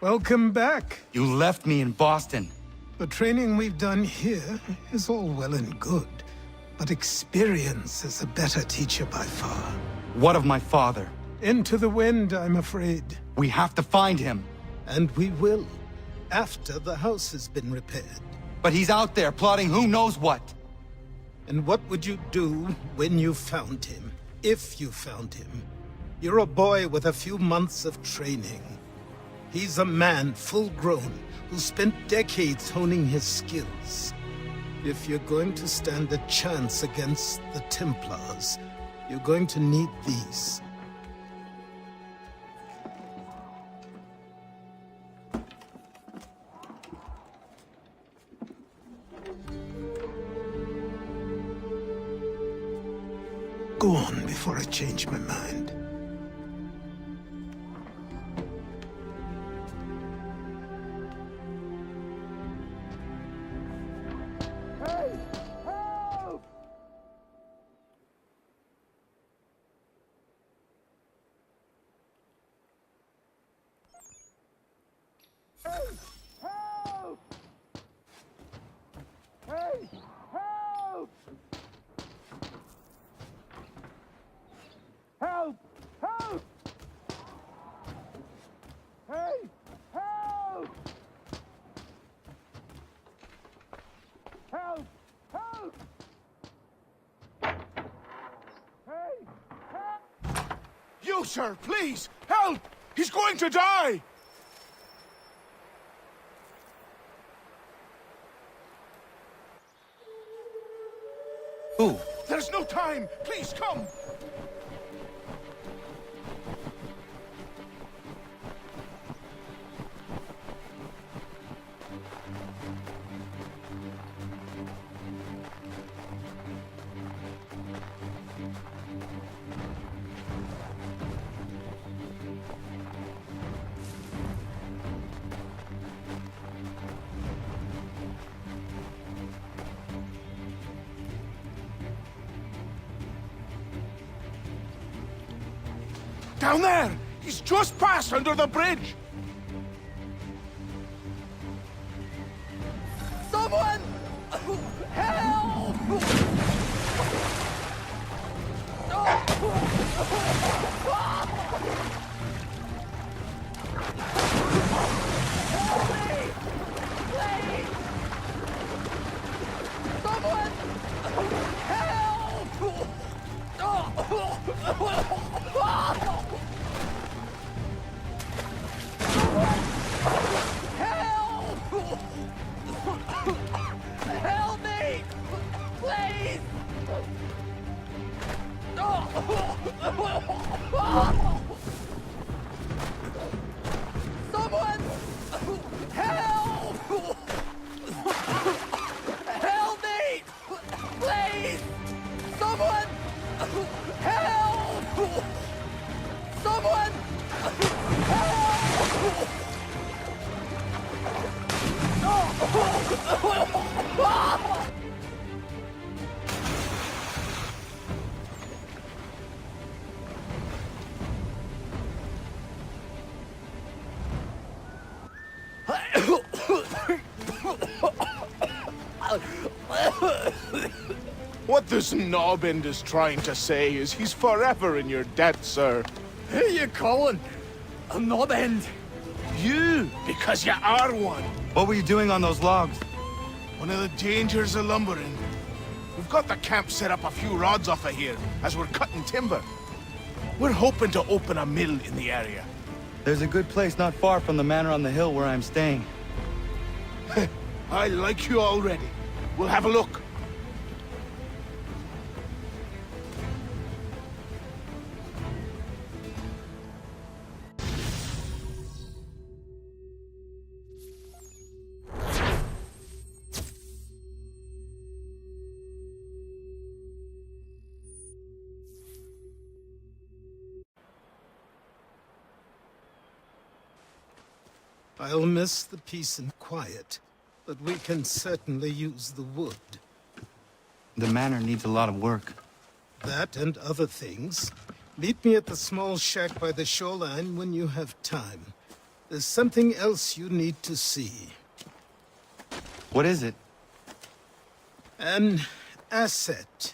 Welcome back. You left me in Boston. The training we've done here is all well and good, but experience is a better teacher by far. What of my father? Into the wind, I'm afraid. We have to find him. And we will, after the house has been repaired. But he's out there plotting who knows what. And what would you do when you found him? If you found him? You're a boy with a few months of training. He's a man, full-grown, who spent decades honing his skills. If you're going to stand a chance against the Templars, you're going to need these. Go on before I change my mind. Help! Help! Hey! Help! Help! Help! Hey! Help! You, sir, please! Help! He's going to die! Who? There's no time! Please, come! Down there! He's just passed under the bridge! Someone! Help! Help me! Please! Someone! Help! Help me! Please! Someone! Help! Help me! Please! Someone! Help! Someone! Help! What this knobbend is trying to say is he's forever in your debt, sir. Who you calling? A knob end? You, because you are one. What were you doing on those logs? One of the dangers of lumbering. We've got the camp set up a few rods off of here, as we're cutting timber. We're hoping to open a mill in the area. There's a good place not far from the manor on the hill where I'm staying. I like you already. We'll have a look. I'll miss the peace and quiet, but we can certainly use the wood. The manor needs a lot of work. That and other things. Meet me at the small shack by the shoreline when you have time. There's something else you need to see. What is it? An asset.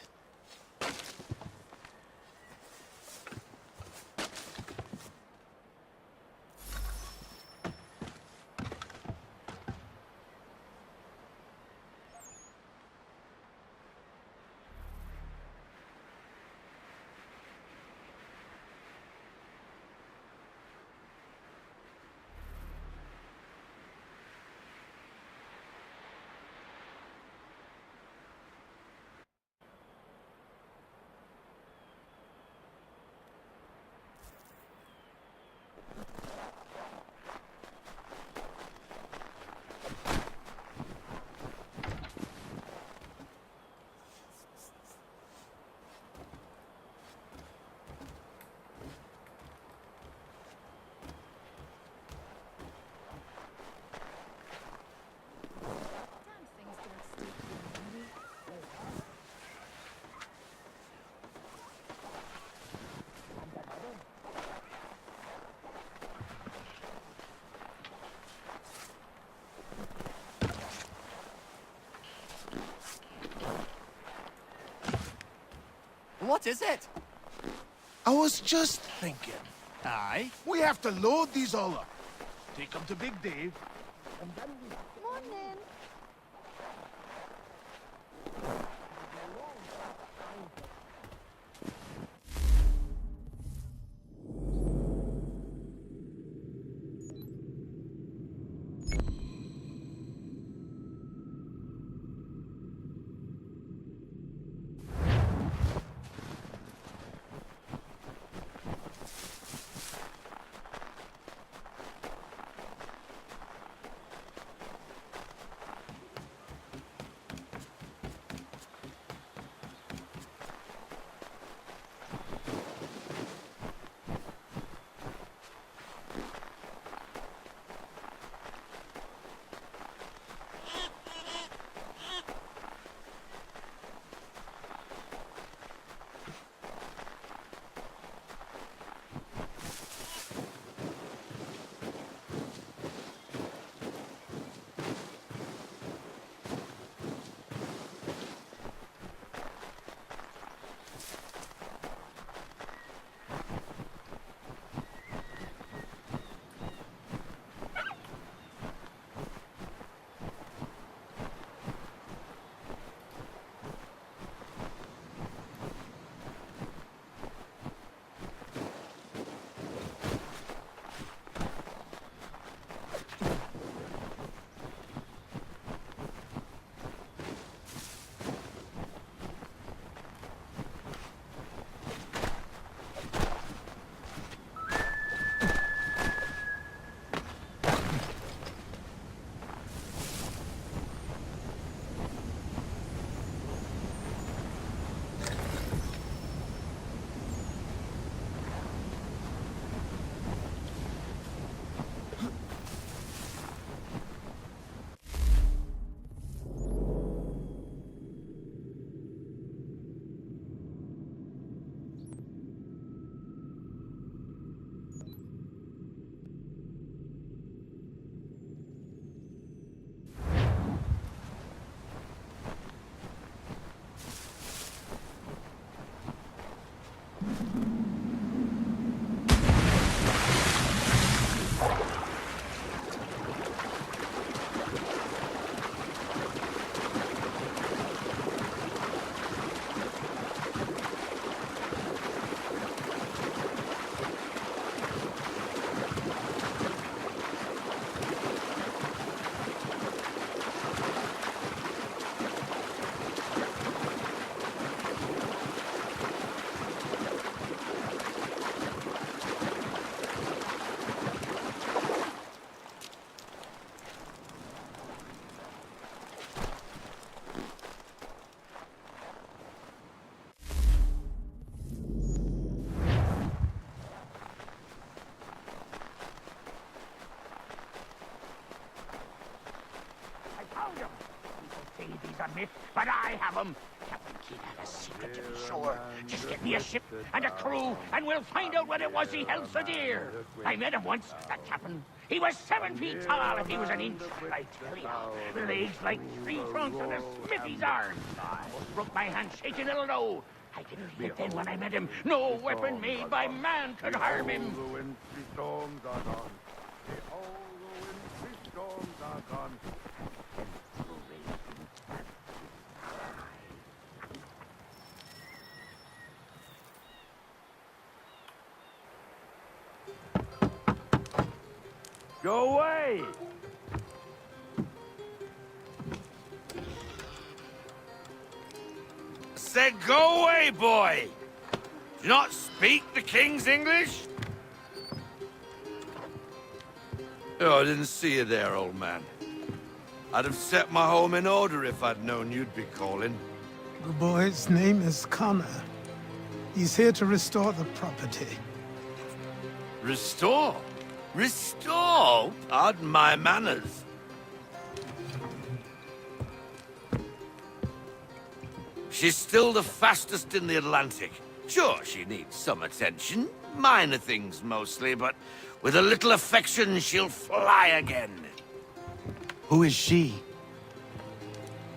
What is it? I was just thinking. Aye. We have to load these all up. Take them to Big Dave. Morning. a myth, but I have them. Captain Kidd had a secret to be sure. Just get me a ship and a crew, and we'll find out what it was he held so dear. I met him once, that captain. He was 7 feet tall if he was an inch. I tell you, legs like 3 trunks and a smithy's arm. Almost broke my hand shaking it'll know. I didn't think then when I met him, no weapon made by man could harm him. Go away! Said go away, boy! Do you not speak the King's English? Oh, I didn't see you there, old man. I'd have set my home in order if I'd known you'd be calling. The boy's name is Connor. He's here to restore the property. Restore? Restore? Pardon my manners. She's still the fastest in the Atlantic. Sure, she needs some attention. Minor things mostly, but with a little affection, she'll fly again. Who is she?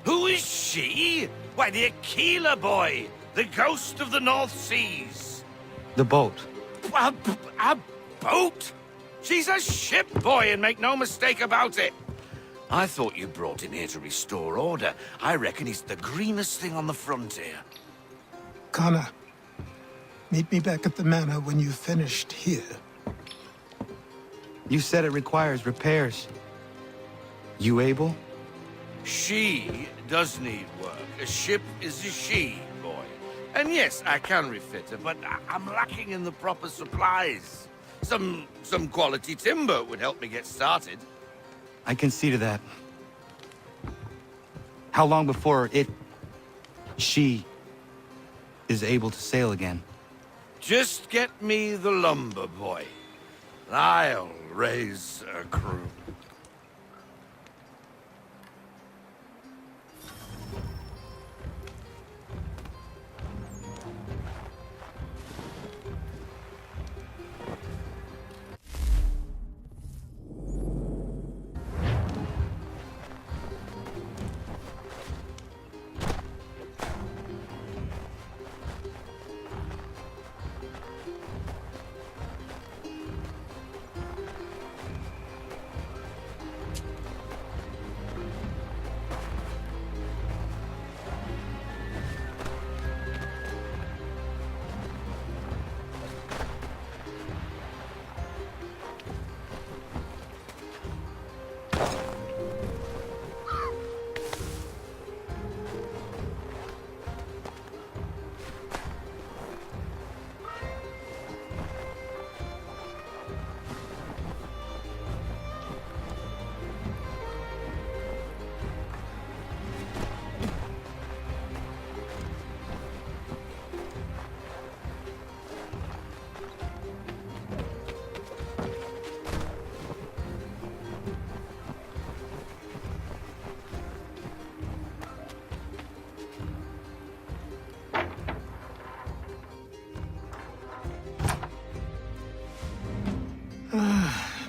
Who is she? Why, the Aquila boy, the ghost of the North Seas. The boat. A boat? She's a ship, boy, and make no mistake about it. I thought you brought him here to restore order. I reckon he's the greenest thing on the frontier. Connor, meet me back at the manor when you've finished here. You said it requires repairs. You able? She does need work. A ship is a she, boy. And yes, I can refit her, but I'm lacking in the proper supplies. Some quality timber would help me get started. I can see to that. How long before she is able to sail again? Just get me the lumber, boy. I'll raise a crew.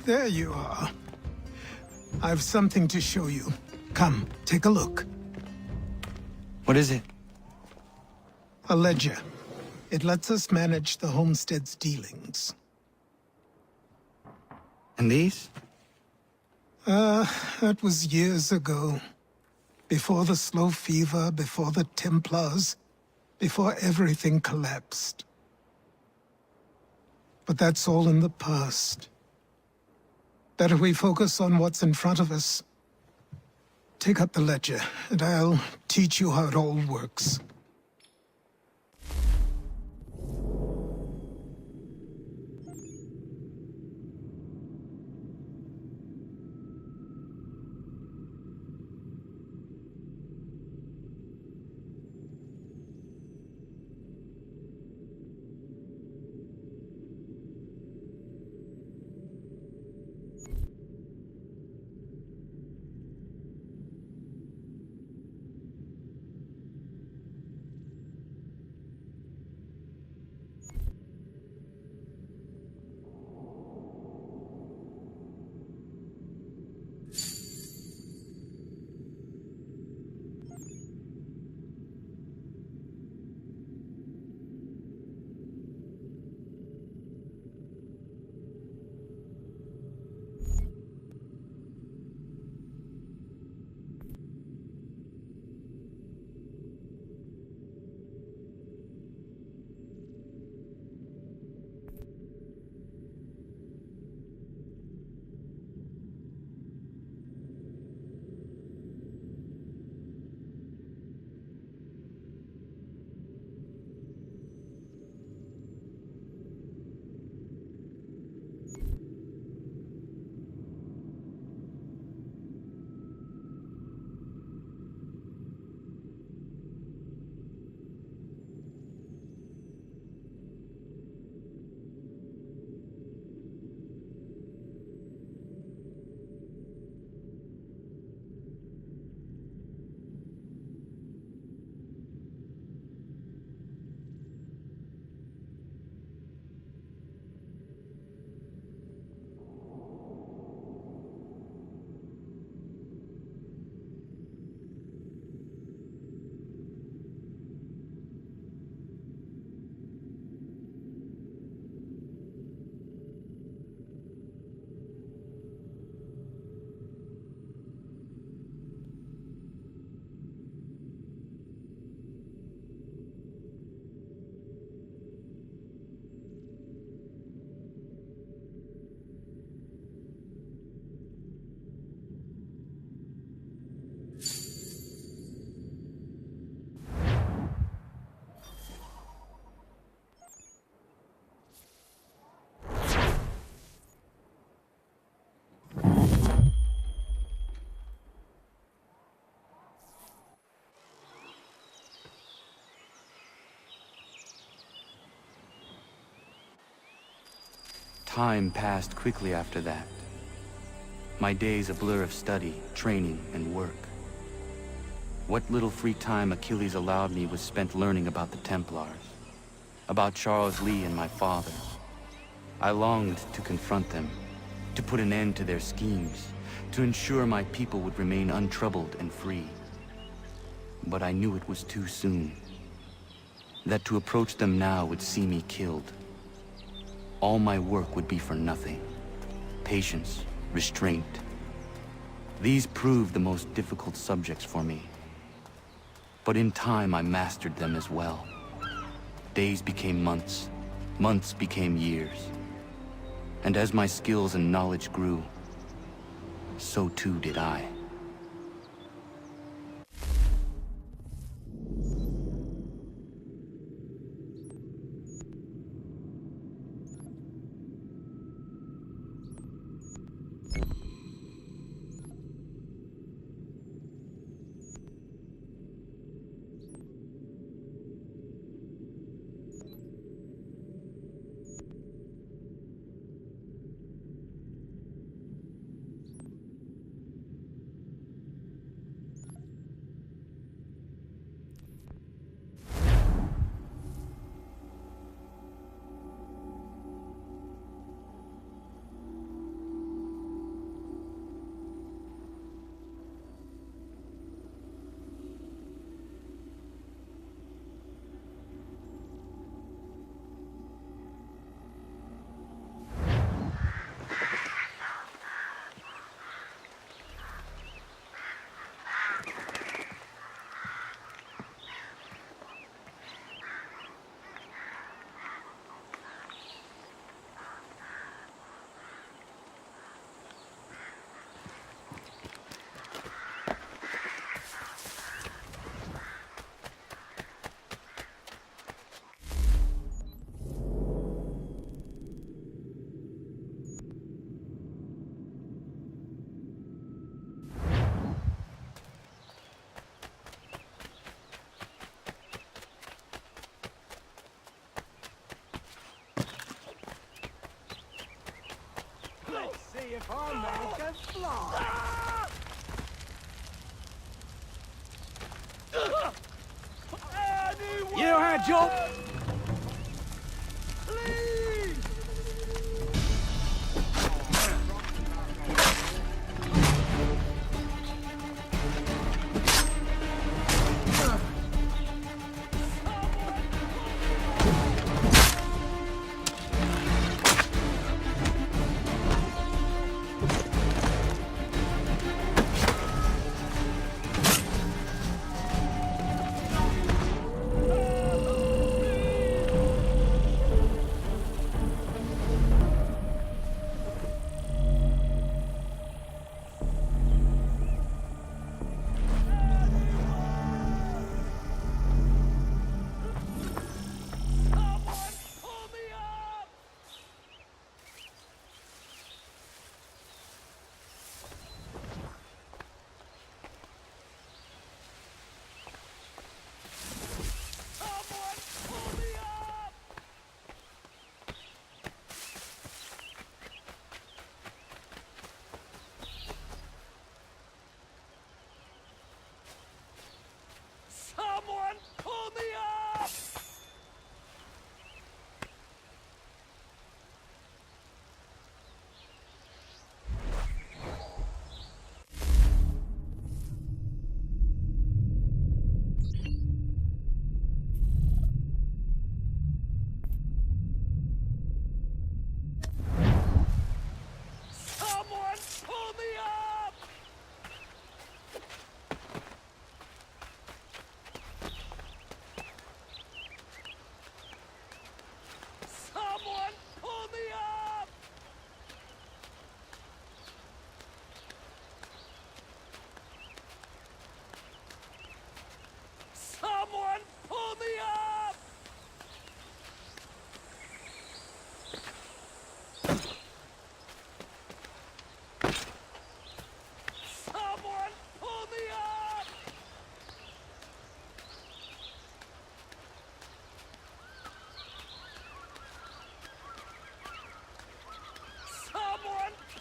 There you are. I've something to show you. Come, take a look. What is it? A ledger. It lets us manage the homestead's dealings. And these? That was years ago. Before the slow fever, before the Templars, before everything collapsed. But that's all in the past. Better we focus on what's in front of us. Take up the ledger, and I'll teach you how it all works. Time passed quickly after that. My days a blur of study, training, and work. What little free time Achilles allowed me was spent learning about the Templars, about Charles Lee and my father. I longed to confront them, to put an end to their schemes, to ensure my people would remain untroubled and free. But I knew it was too soon, that to approach them now would see me killed. All my work would be for nothing. Patience, restraint. These proved the most difficult subjects for me. But in time I mastered them as well. Days became months, months became years. And as my skills and knowledge grew, so too did I. See if our man can fly. You know how to jump? Please!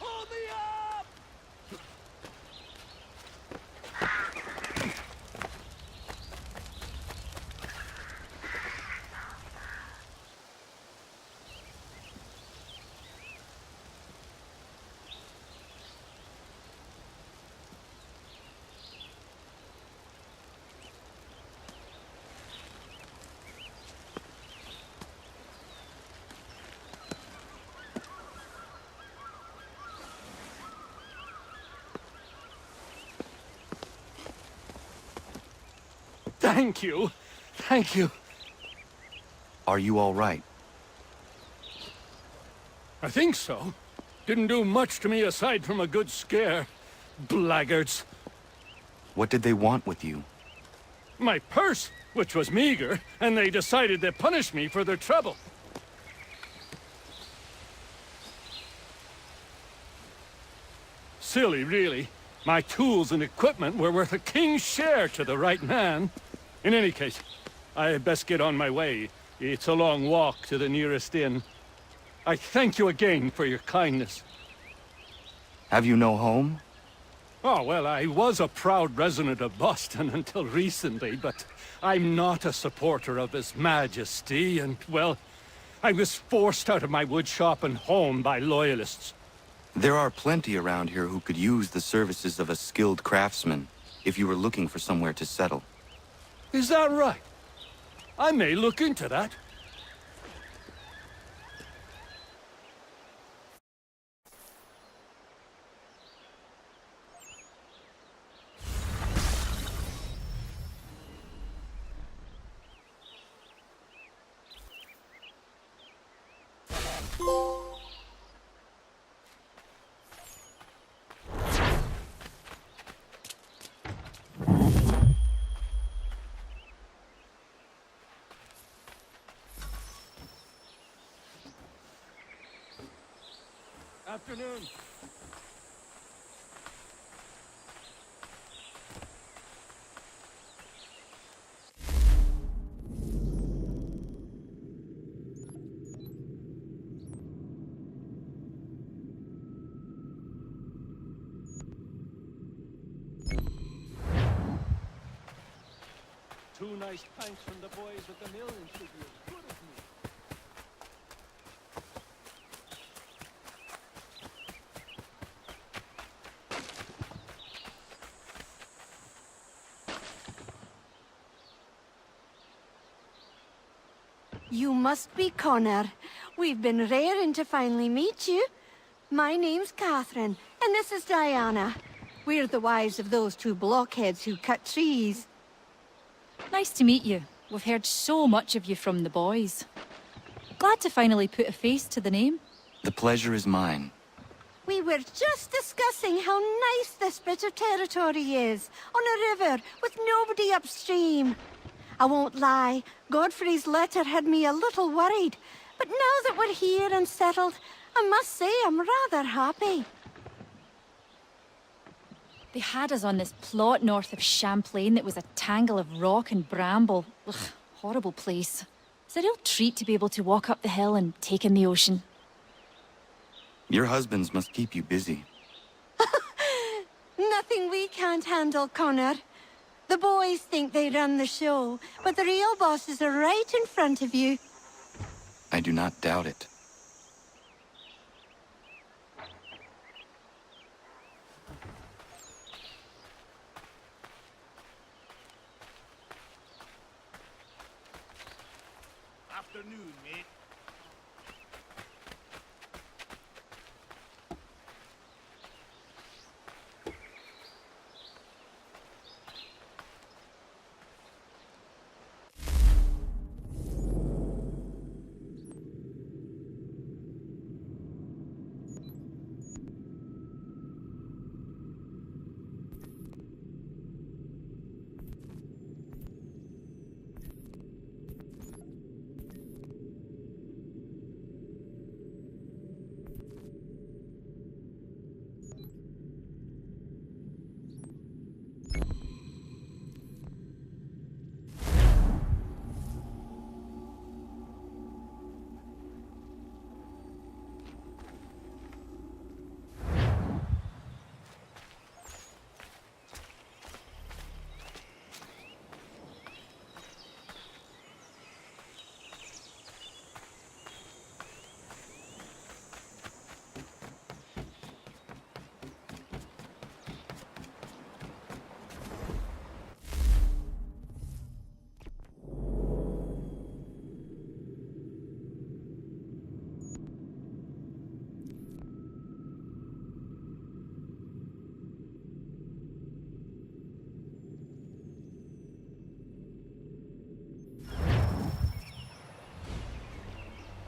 Pull me up! Thank you. Thank you. Are you all right? I think so. Didn't do much to me aside from a good scare. Blackguards. What did they want with you? My purse, which was meager, and they decided to punish me for their trouble. Silly, really. My tools and equipment were worth a king's share to the right man. In any case, I had best get on my way. It's a long walk to the nearest inn. I thank you again for your kindness. Have you no home? Oh, well, I was a proud resident of Boston until recently, but I'm not a supporter of His Majesty, and, well, I was forced out of my woodshop and home by loyalists. There are plenty around here who could use the services of a skilled craftsman if you were looking for somewhere to settle. Is that right? I may look into that. Afternoon. Two nice pints from the boys at the mill should be as good as me. You must be Connor. We've been raring to finally meet you. My name's Catherine, and this is Diana. We're the wives of those two blockheads who cut trees. Nice to meet you. We've heard so much of you from the boys. Glad to finally put a face to the name. The pleasure is mine. We were just discussing how nice this bit of territory is, on a river with nobody upstream. I won't lie, Godfrey's letter had me a little worried, but now that we're here and settled, I must say I'm rather happy. They had us on this plot north of Champlain that was a tangle of rock and bramble. Ugh, horrible place. It's a real treat to be able to walk up the hill and take in the ocean. Your husbands must keep you busy. Nothing we can't handle, Connor. The boys think they run the show, but the real bosses are right in front of you. I do not doubt it. Afternoon, mate.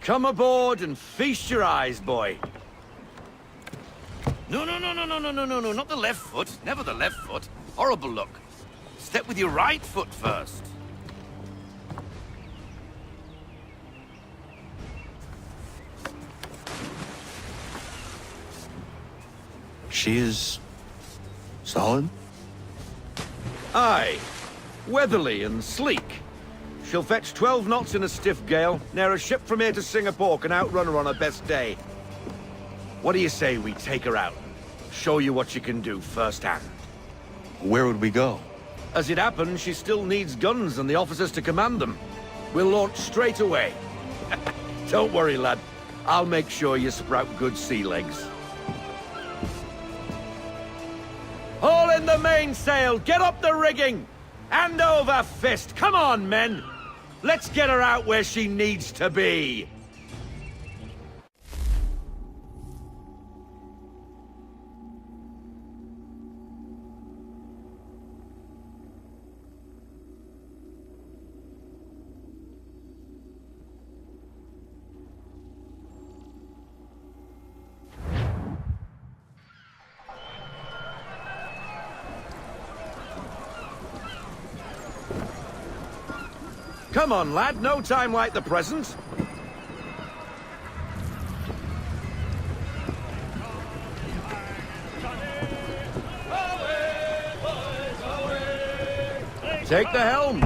Come aboard and feast your eyes, boy. No, not the left foot. Never the left foot. Horrible look. Step with your right foot first. She is... solid? Aye. Weatherly and sleek. She'll fetch 12 knots in a stiff gale, ne'er a ship from here to Singapore can outrun her on her best day. What do you say we take her out? Show you what she can do firsthand. Where would we go? As it happens, she still needs guns and the officers to command them. We'll launch straight away. Don't worry, lad. I'll make sure you sprout good sea legs. Haul in the mainsail! Get up the rigging! Hand over fist! Come on, men! Let's get her out where she needs to be! Come on, lad. No time like the present. Take the helm.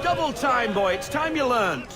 Double time, boy. It's time you learned.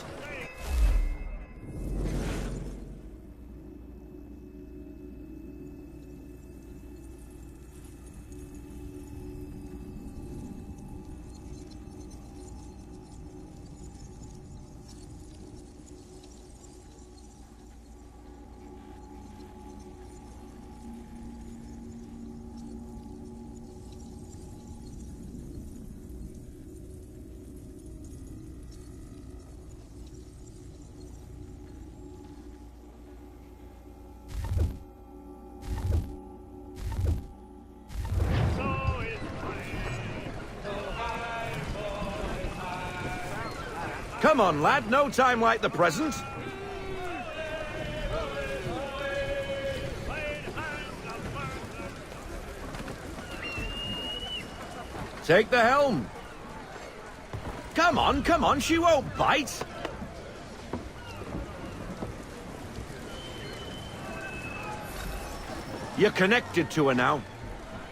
Come on, lad. No time like the present. Take the helm. Come on. She won't bite. You're connected to her now.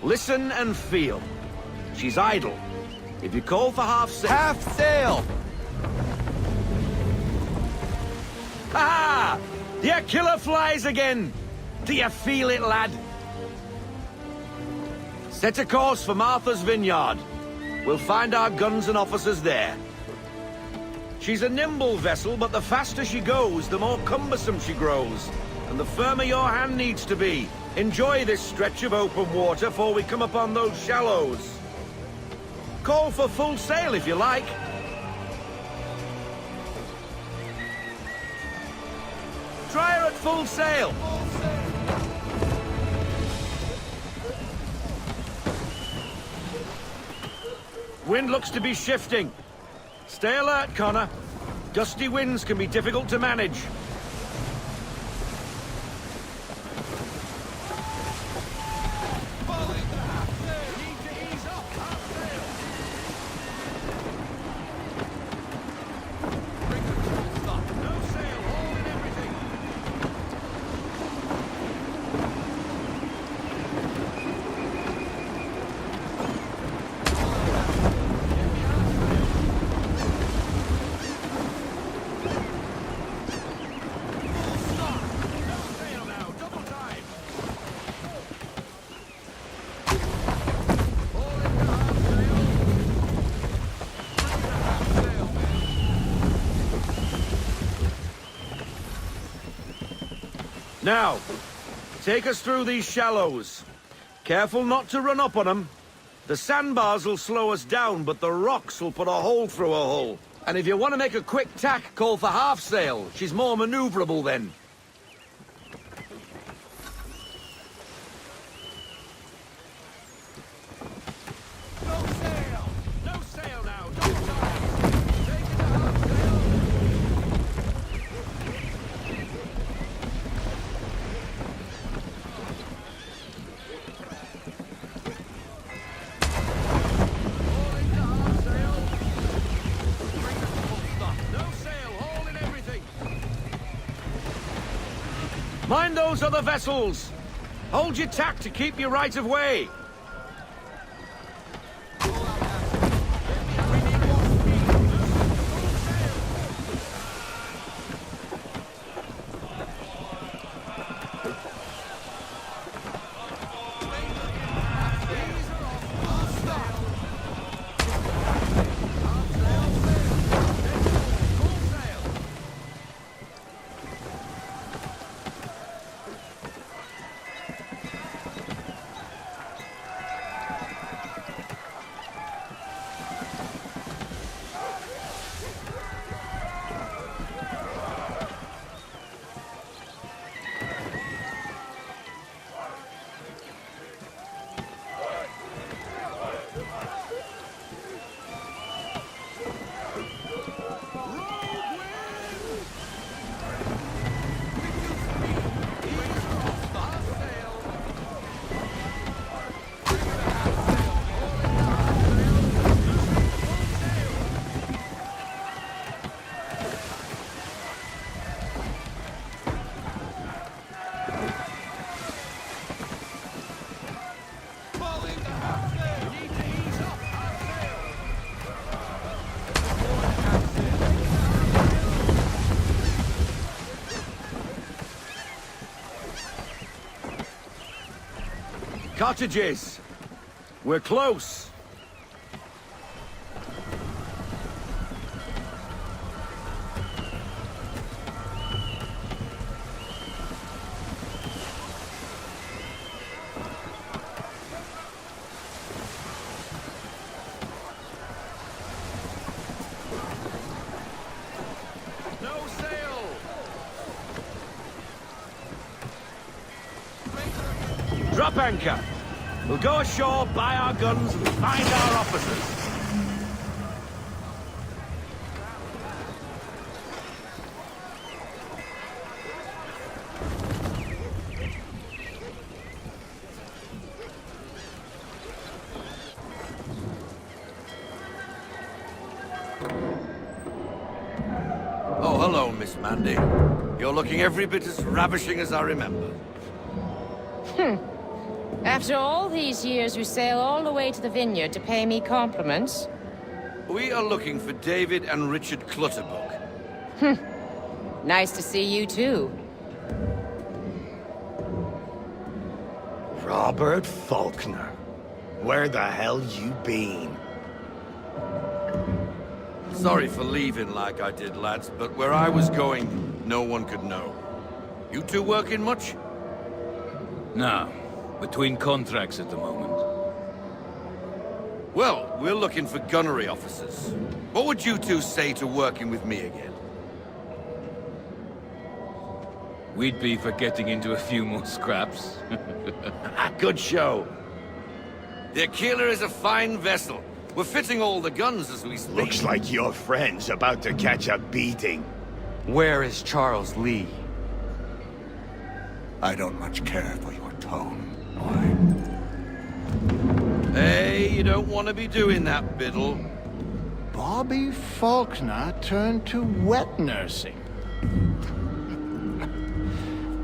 Listen and feel. She's idle. If you call for half sail... Half sail! Ha! The killer flies again! Do you feel it, lad? Set a course for Martha's Vineyard. We'll find our guns and officers there. She's a nimble vessel, but the faster she goes, the more cumbersome she grows. And the firmer your hand needs to be. Enjoy this stretch of open water before we come upon those shallows. Call for full sail if you like. Try her at full sail. Wind looks to be shifting. Stay alert, Connor. Gusty winds can be difficult to manage. Now, take us through these shallows. Careful not to run up on them. The sandbars will slow us down, but the rocks will put a hole through a hull. And if you want to make a quick tack, call for half sail. She's more maneuverable then. Mind those other vessels! Hold your tack to keep your right of way! Cottages! We're close! No sail! Drop anchor! We'll go ashore, buy our guns, and find our officers. Oh, hello, Miss Mandy. You're looking every bit as ravishing as I remember. After all these years, you sail all the way to the vineyard to pay me compliments? We are looking for David and Richard Clutterbuck. Nice to see you, too. Robert Faulkner. Where the hell you been? Sorry for leaving like I did, lads, but where I was going, no one could know. You two working much? No. Between contracts at the moment. Well, we're looking for gunnery officers. What would you two say to working with me again? We'd be for getting into a few more scraps. Good show. The Aquila is a fine vessel. We're fitting all the guns as we speak. Looks like your friend's about to catch a beating. Where is Charles Lee? I don't much care for your tone. Hey, you don't want to be doing that, Biddle. Bobby Faulkner turned to wet nursing.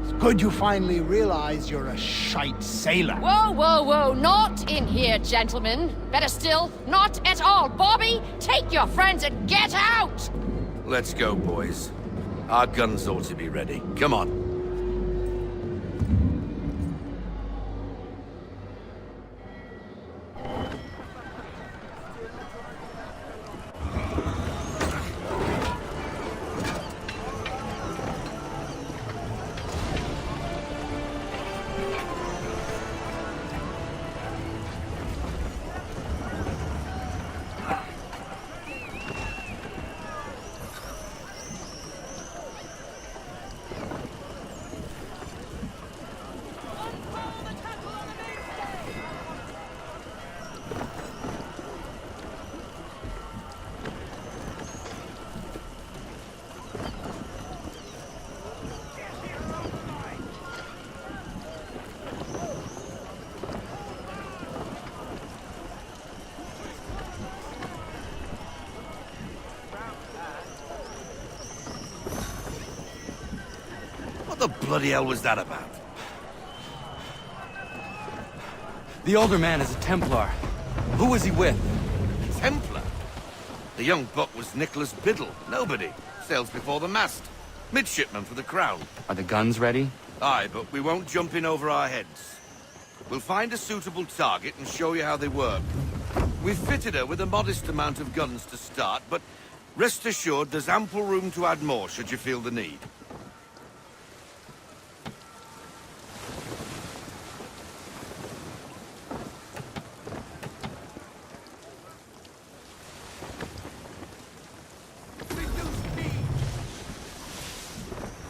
It's good you finally realize you're a shite sailor. Whoa, whoa, whoa, not in here, gentlemen. Better still, not at all. Bobby, take your friends and get out! Let's go, boys. Our guns ought to be ready. Come on. the bloody hell was that about? The older man is a Templar. Who was he with? Templar? The young buck was Nicholas Biddle. Nobody. Sails before the mast. Midshipman for the Crown. Are the guns ready? Aye, but we won't jump in over our heads. We'll find a suitable target and show you how they work. We've fitted her with a modest amount of guns to start, but rest assured there's ample room to add more should you feel the need.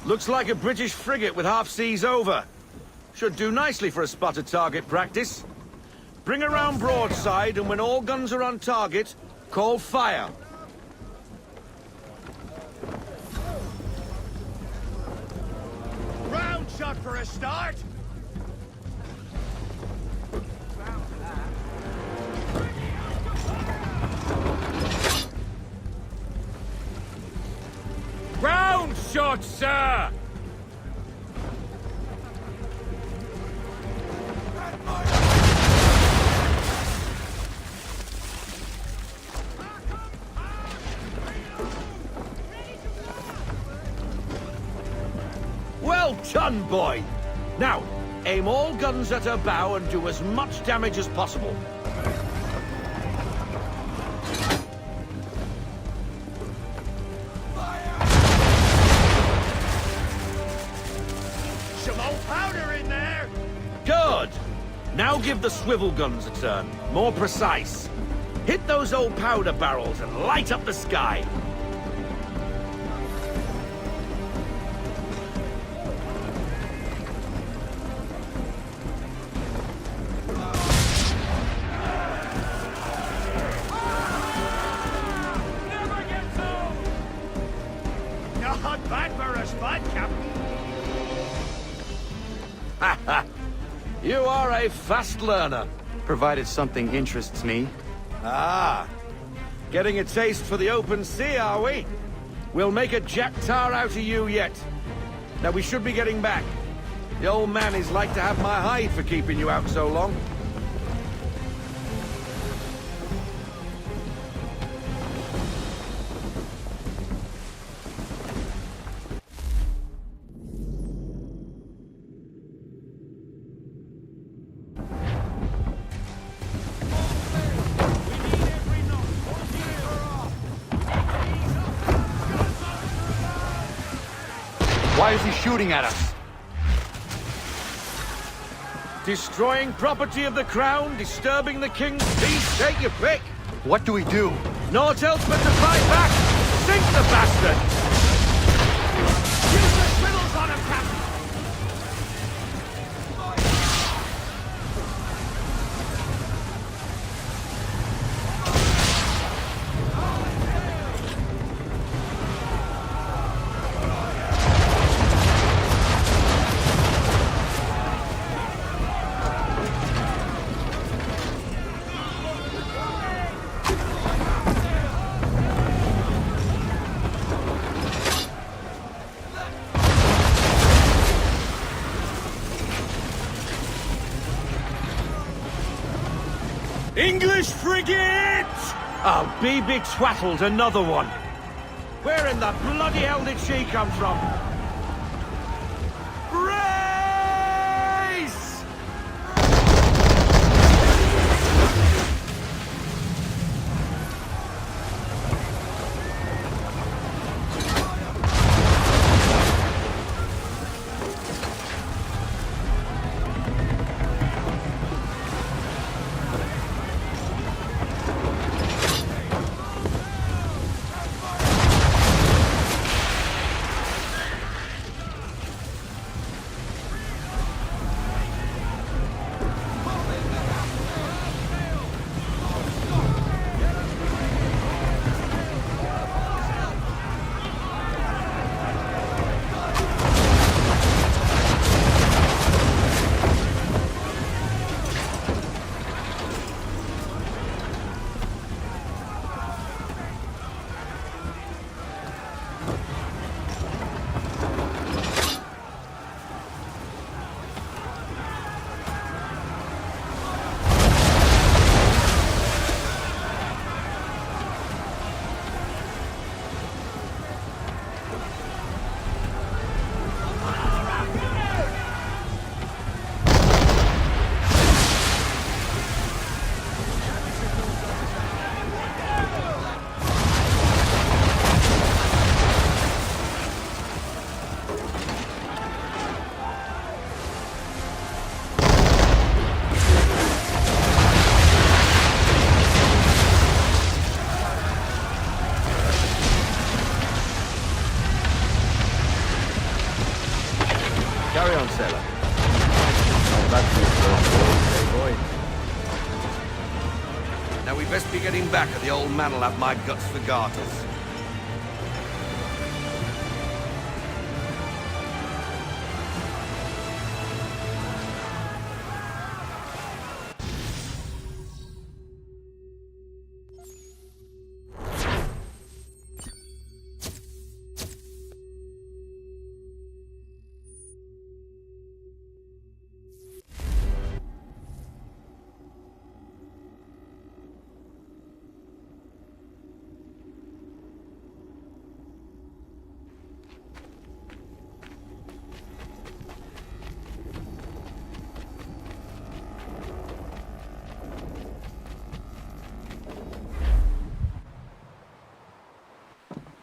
Looks like a British frigate with half seas over. Should do nicely for a spotted target practice. Bring around broadside, and when all guns are on target, call fire. Round shot for a start. Round shot, sir! Well done, boy! Now, aim all guns at her bow and do as much damage as possible. Some old powder in there. Good! Now give the swivel guns a turn. More precise. Hit those old powder barrels and light up the sky. Not bad for a spot, Captain. You are a fast learner. Provided something interests me. Ah, getting a taste for the open sea, are we? We'll make a jack tar out of you yet. Now we should be getting back. The old man is like to have my hide for keeping you out so long. Why is he shooting at us? Destroying property of the crown, disturbing the king's peace, take your pick. What do we do? Naught else but to fight back. Sink the bastard! Use the swivels on him, Captain. English frigate! Oh, BB twattled another one. Where in the bloody hell did she come from? Race! getting back, or the old man'll have my guts for garters.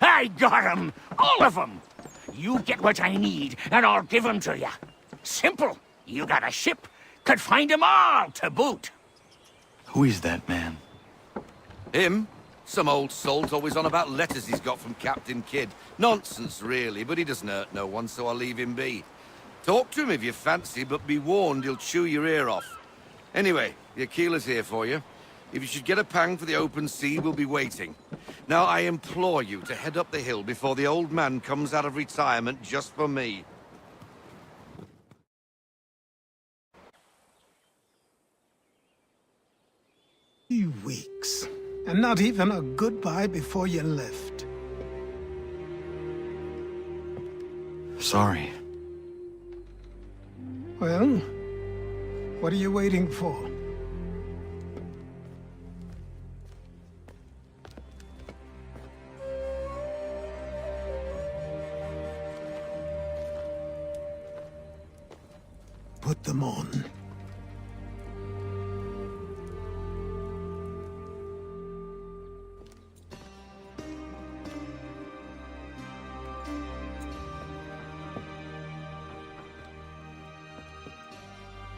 I got 'em! All of 'em! You get what I need, and I'll give 'em to you. Simple. You got a ship, could find 'em all to boot. Who is that man? Him? Some old salt always on about letters he's got from Captain Kidd. Nonsense, really, but he doesn't hurt no one, so I'll leave him be. Talk to him if you fancy, but be warned he'll chew your ear off. Anyway, the Aquila's here for you. If you should get a pang for the open sea, we'll be waiting. Now, I implore you to head up the hill before the old man comes out of retirement just for me. 3 weeks, and not even a goodbye before you left. Sorry. Well, what are you waiting for? Put them on.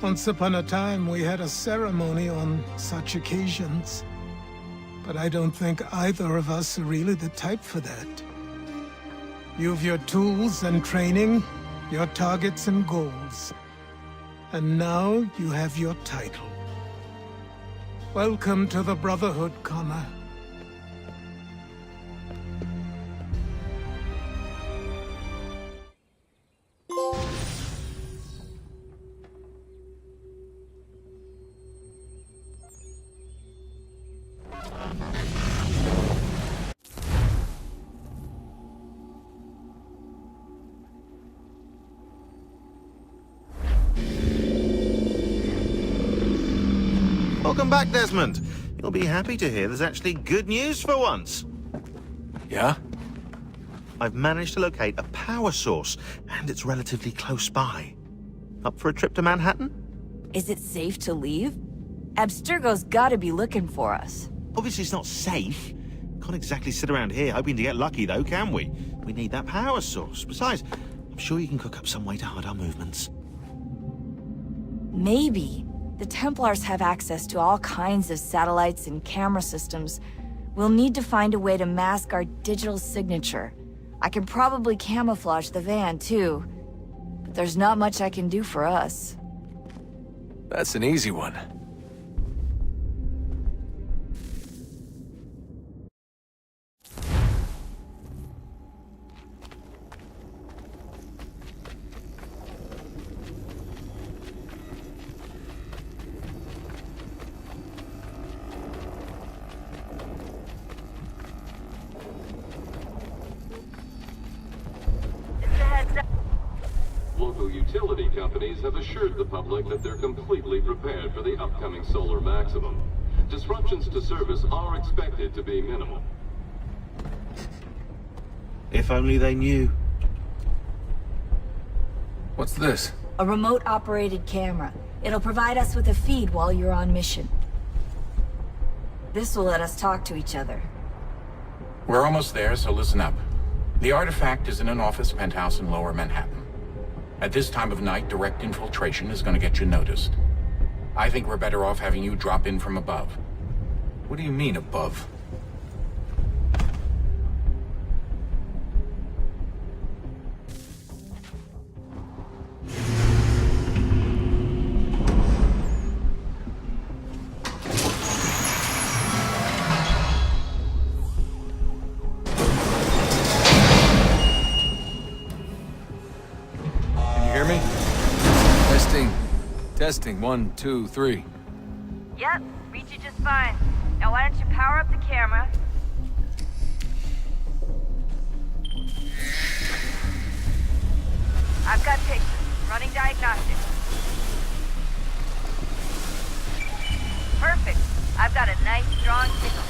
Once upon a time, we had a ceremony on such occasions. But I don't think either of us are really the type for that. You've your tools and training, your targets and goals. And now you have your title. Welcome to the Brotherhood, Connor. Welcome back, Desmond. You'll be happy to hear there's actually good news for once. Yeah? I've managed to locate a power source, and it's relatively close by. Up for a trip to Manhattan? Is it safe to leave? Abstergo's gotta be looking for us. Obviously it's not safe. Can't exactly sit around here hoping to get lucky, though, can we? We need that power source. Besides, I'm sure you can cook up some way to hide our movements. Maybe. The Templars have access to all kinds of satellites and camera systems. We'll need to find a way to mask our digital signature. I can probably camouflage the van, too. But there's not much I can do for us. That's an easy one. Local utility companies have assured the public that they're completely prepared for the upcoming solar maximum. Disruptions to service are expected to be minimal. If only they knew. What's this? A remote-operated camera. It'll provide us with a feed while you're on mission. This will let us talk to each other. We're almost there, so listen up. The artifact is in an office penthouse in Lower Manhattan. At this time of night, direct infiltration is going to get you noticed. I think we're better off having you drop in from above. What do you mean, above? Testing, 1, 2, 3. Yep, read you just fine. Now why don't you power up the camera? I've got pictures. Running diagnostics. Perfect. I've got a nice, strong signal.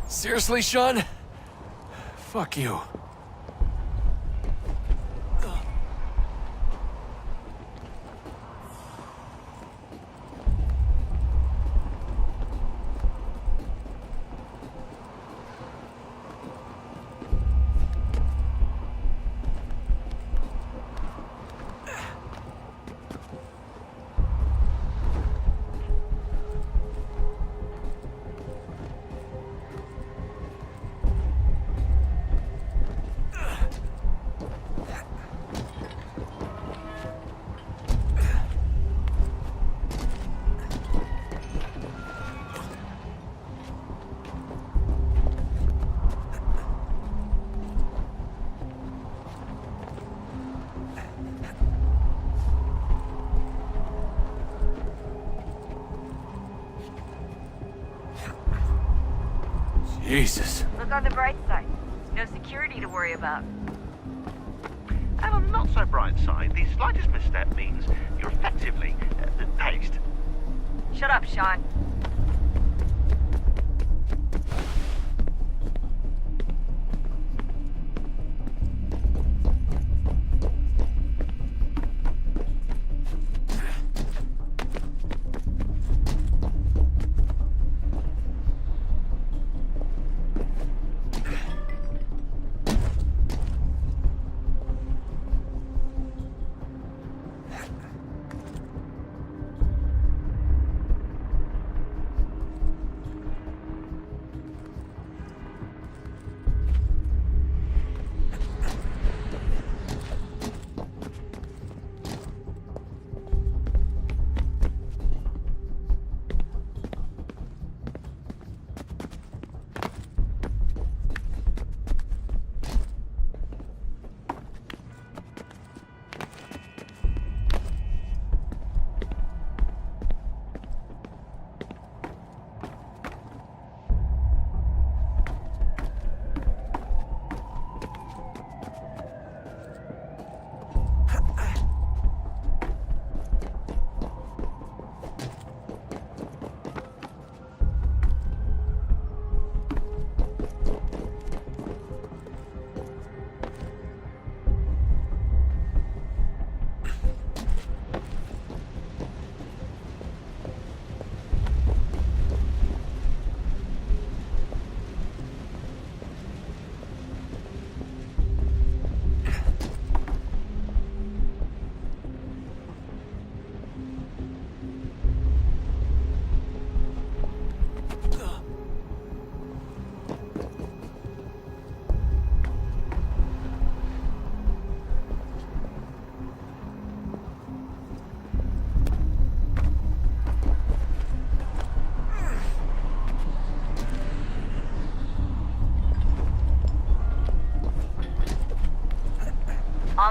Seriously, Sean? Fuck you. Jesus. Look on the bright side. No security to worry about. And on the not so bright side, the slightest misstep means you're effectively paced. Shut up, Sean.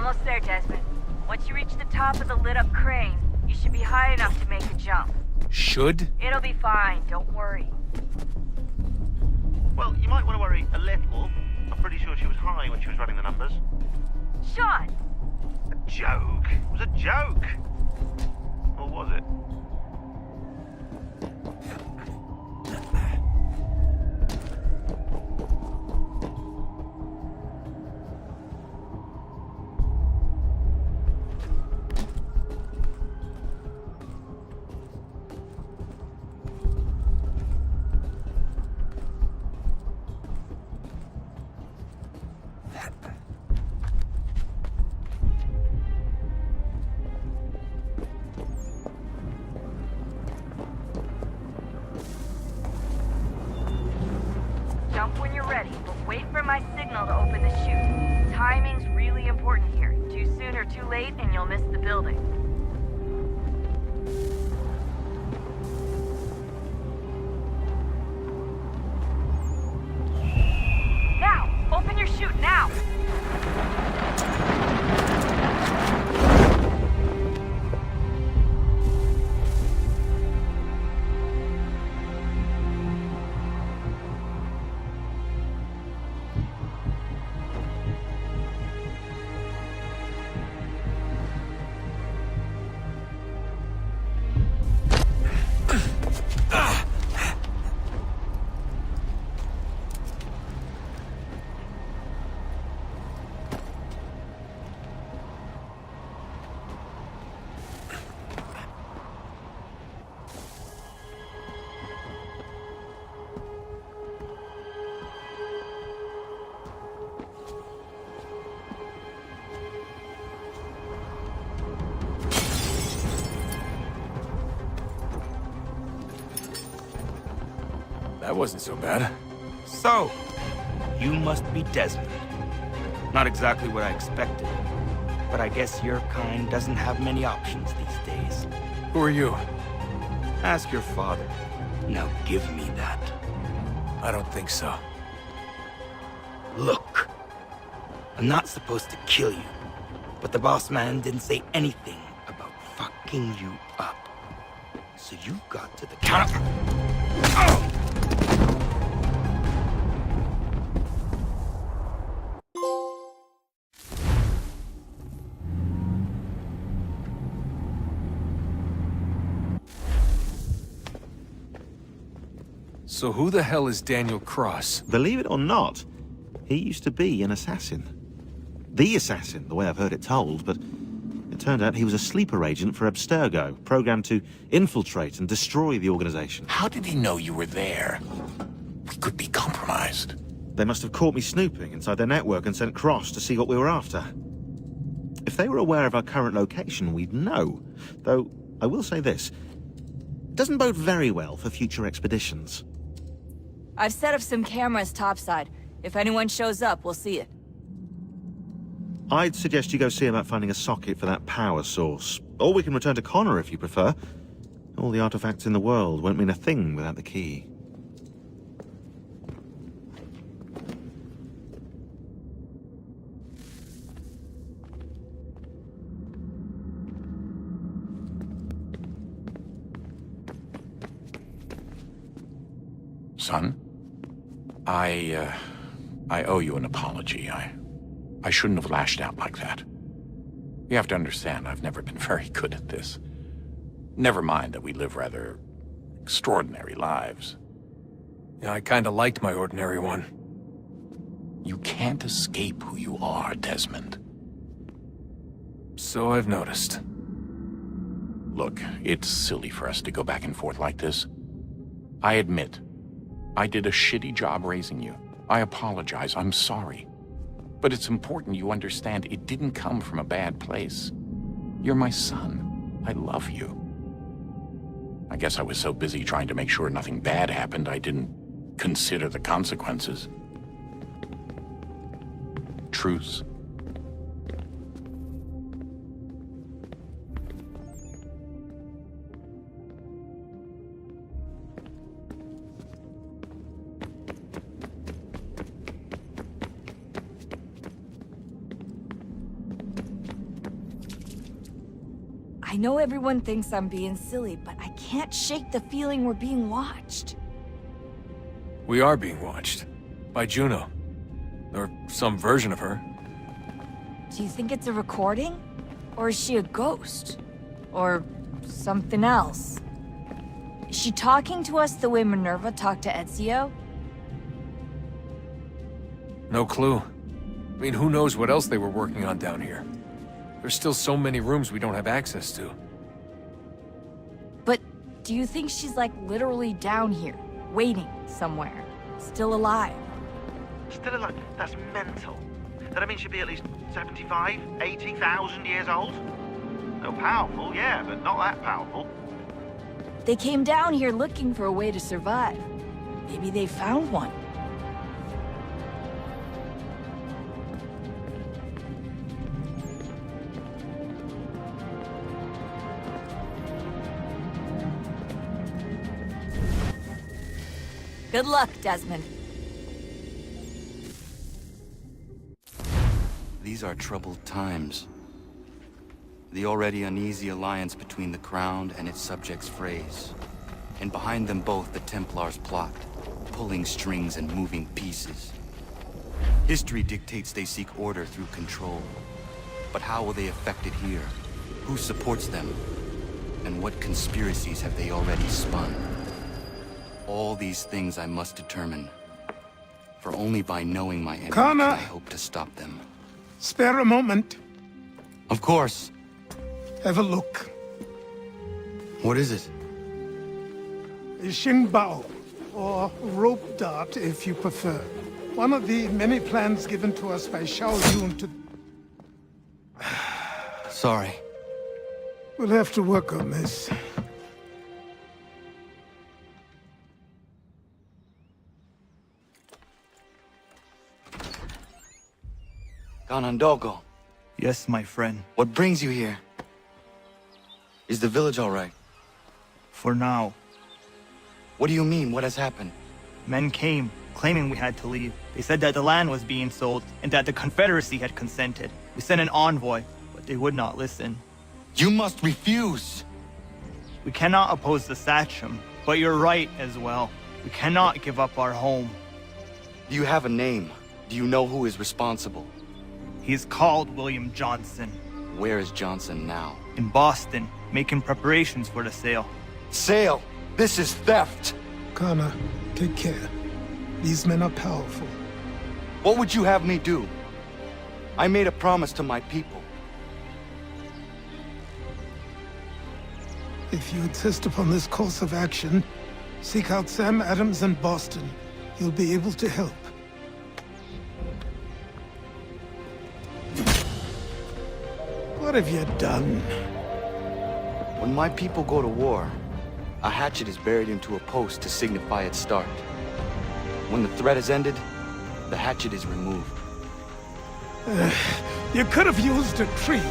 Almost there, Desmond. Once you reach the top of the lit-up crane, you should be high enough to make a jump. Should? It'll be fine, don't worry. Well, you might want to worry a little. I'm pretty sure she was high when she was running the numbers. Sean! A joke. It was a joke. Or was it? Jump when you're ready, but wait for my signal to open the chute. Timing's really important here. Too soon or too late, and you'll miss the building. Now! Open your chute, now! That wasn't so bad. So, you must be Desmond. Not exactly what I expected, but I guess your kind doesn't have many options these days. Who are you? Ask your father. Now give me that. I don't think so. Look, I'm not supposed to kill you, but the boss man didn't say anything about fucking you up. So you got to the counter. Oh! So who the hell is Daniel Cross? Believe it or not, he used to be an assassin. The assassin, the way I've heard it told, but it turned out he was a sleeper agent for Abstergo, programmed to infiltrate and destroy the organization. How did he know you were there? We could be compromised. They must have caught me snooping inside their network and sent Cross to see what we were after. If they were aware of our current location, we'd know. Though, I will say this. It doesn't bode very well for future expeditions. I've set up some cameras topside. If anyone shows up, we'll see it. I'd suggest you go see about finding a socket for that power source. Or we can return to Connor if you prefer. All the artifacts in the world won't mean a thing without the key. Son, I owe you an apology. I shouldn't have lashed out like that. You have to understand, I've never been very good at this. Never mind that we live rather extraordinary lives. Yeah, I kinda liked my ordinary one. You can't escape who you are, Desmond. So I've noticed. Look, it's silly for us to go back and forth like this. I admit, I did a shitty job raising you. I apologize, I'm sorry. But it's important you understand it didn't come from a bad place. You're my son. I love you. I guess I was so busy trying to make sure nothing bad happened, I didn't consider the consequences. Truce. I know everyone thinks I'm being silly, but I can't shake the feeling we're being watched. We are being watched. By Juno. Or some version of her. Do you think it's a recording? Or is she a ghost? Or something else? Is she talking to us the way Minerva talked to Ezio? No clue. I mean, who knows what else they were working on down here? There's still so many rooms we don't have access to. But do you think she's like literally down here, waiting somewhere, still alive? Still alive? That's mental. That means she'd be at least 75, 80,000 years old? So powerful, yeah, but not that powerful. They came down here looking for a way to survive. Maybe they found one. Good luck, Desmond. These are troubled times. The already uneasy alliance between the Crown and its subjects frays. And behind them both the Templars plot, pulling strings and moving pieces. History dictates they seek order through control. But how will they affect it here? Who supports them? And what conspiracies have they already spun? All these things I must determine. For only by knowing my enemy can I hope to stop them. Spare a moment. Of course. Have a look. What is it? A Xingbao, or rope dart if you prefer. One of the many plans given to us by Xiao Yun to... Sorry. We'll have to work on this. Ganondogo. Yes, my friend. What brings you here? Is the village all right? For now. What do you mean? What has happened? Men came, claiming we had to leave. They said that the land was being sold, and that the Confederacy had consented. We sent an envoy, but they would not listen. You must refuse! We cannot oppose the Sachem, but you're right as well. We cannot give up our home. Do you have a name? Do you know who is responsible? He is called William Johnson. Where is Johnson now? In Boston, making preparations for the sale. Sale? This is theft! Connor, take care. These men are powerful. What would you have me do? I made a promise to my people. If you insist upon this course of action, seek out Sam Adams in Boston. He'll be able to help. What have you done? When my people go to war, a hatchet is buried into a post to signify its start. When the threat is ended, the hatchet is removed. You could have used a tree.